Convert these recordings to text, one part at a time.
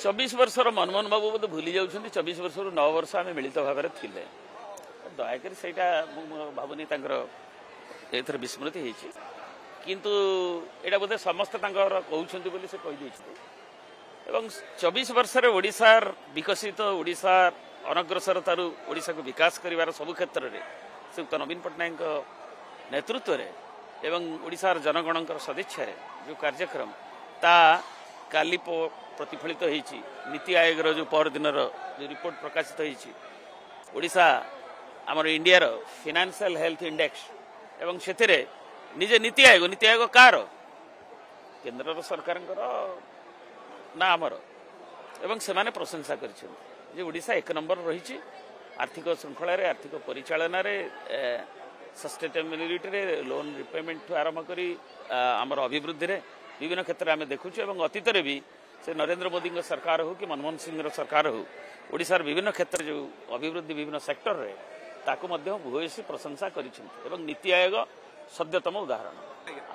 24 वर्षर मनमोहन बाबू बोध भूली जाऊँ 24 वर्ष 9 वर्ष आम मिलित भाव में थे दयाकोरी से भावुनी एथर विस्मृति होती किंतु एटा बोधे समस्त कहते बोली से कहीदे 24 वर्ष ओडिशार विकसित ओडिशार अनग्रसरतार ओडिशा को विकास कर सबु क्षेत्र में श्रीयुक्त नवीन पट्टनायक नेतृत्व एवं ओडिशार जनगण सदिच्छा जो कार्यक्रम ता काली प्रतिफलित होती नीति आयोग जो परदिन जो रिपोर्ट प्रकाशित होती ओडिशा आमर इंडिया फाइनेंशियल हेल्थ इंडेक्स एवं से निजे नीति आयोग कार केंद्र सरकार ना आमर एवं से माने प्रशंसा कर ओडिशा एक नंबर रही आर्थिक श्रृंखल आर्थिक परिचालन सस्टेनेबिलिटी रे लोन रिपेमेंट आरंभ करी आमर अभिवृद्धि रे विभिन्न क्षेत्र में देखुचु एवं अतीत भी से नरेंद्र मोदी सरकार हो कि मनमोहन सिंह सरकार हो ओडिशार विभिन्न क्षेत्र जो अभिवृद्धि विभिन्न सेक्टर रे ताकू मध्य भूयसी प्रशंसा कर नीति आयोग सद्यतम उदाहरण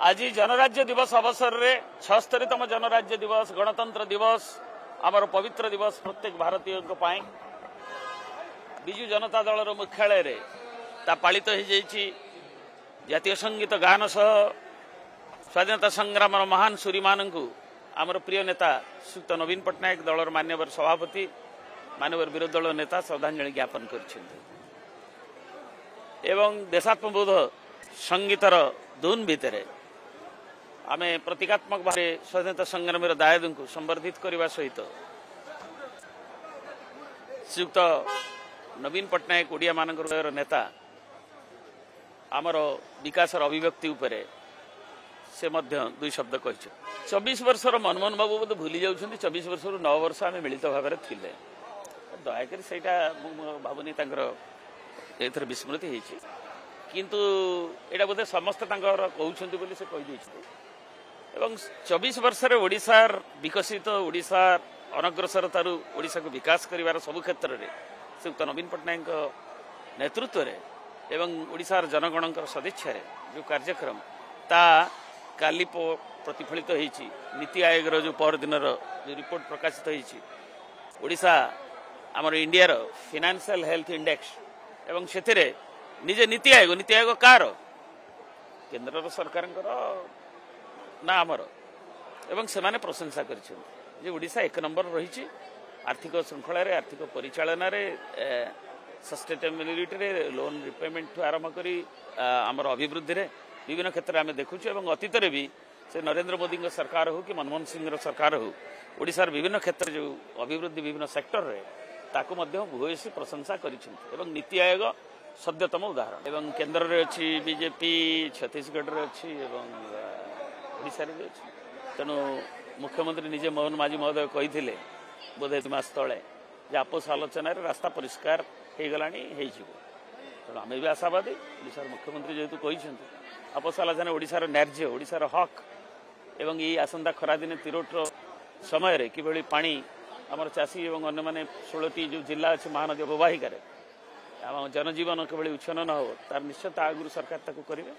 आज जनराज्य दिवस अवसर में 76तम जनराज्य दिवस गणतंत्र दिवस आमर पवित्र दिवस प्रत्येक भारतीय विजु जनता दल मुख्यालय रे ता पालित हो जातीय संगीत गान सह स्वाधीनता संग्राम महान सूरी मानू आमर प्रिय नेता श्रीयुक्त नवीन पट्टनायक दलर मान्यवर सभापति मान्यवर विरोधी दल नेता श्रद्धांजलि ज्ञापन कर देशात्मबोध संगीतर धुन भितर आम प्रतीकात्मक भाव स्वाधीनता संग्राम दायद को संवर्धित करने सहित श्रीयुक्त नवीन पट्टनायक ओडिया मान नेता आमर विकास अभिव्यक्ति उपरे से दुई शब्द कही 24 वर्षर मनमोहन बाबू बोध भूली जाऊँ 24 वर्ष 9 वर्ष आम मिलित भाव में थे दयाकोरी से भावुनी एथर विस्मृति होती किंतु एटा बोधे समस्त कहते बोली से कहीदे 24 वर्ष ओडिशार विकसित ओडिशार अनग्रसरतार ओडिशा को विकास कर सबु क्षेत्र में श्रीयुक्त नवीन पट्टनायक नेतृत्व एवं ओडिशार जनगण सदिच्छा जो कार्यक्रम ता काली प्रतिफलित होती नीति आयोग जो परदिन जो रिपोर्ट प्रकाशित होती ओडिशा आमर इंडिया फाइनेंशियल हेल्थ इंडेक्स एवं से निजे नीति आयोग कार केंद्र सरकार ना आमर एवं से माने प्रशंसा कर ओडिशा एक नंबर रही आर्थिक श्रृंखल आर्थिक परिचालन सस्टेनेबिलिटी रे लोन रिपेमेंट आरंभ करी आमर अभिवृद्धि रे विभिन्न क्षेत्र में देखुचु एवं अतीत भी से नरेंद्र मोदी सरकार हो कि मनमोहन सिंह सरकार हो ओडिशार विभिन्न क्षेत्र जो अभिवृद्धि विभिन्न सेक्टर रे ताकू मध्य भूयसी प्रशंसा कर नीति आयोग सद्यतम उदाहरण एवं केंद्र रे अच्छी बीजेपी छत्तीसगढ़ रे अच्छी एवं ओडिशा रे अच्छी तेणु मुख्यमंत्री निजे मोहन माझी महोदय कही बोधे मास तले आपोष आलोचन रास्ता परिष्कार हो गलानी तेणु आम भी आशावादी ओडिशार मुख्यमंत्री जेहेतु कही आपोष आलोचना ओडिशार न्याय्य ओडिशार हक एवं ये आसंता खरादिने तिरोटर समय किभली पानी आमर चाषी और अन्य माने 16टी जो जिला अच्छे महानदी अववाहिकार जनजीवन किभली उच्छन न हो तार निश्चय आगुरी सरकार ताकू करेंगे।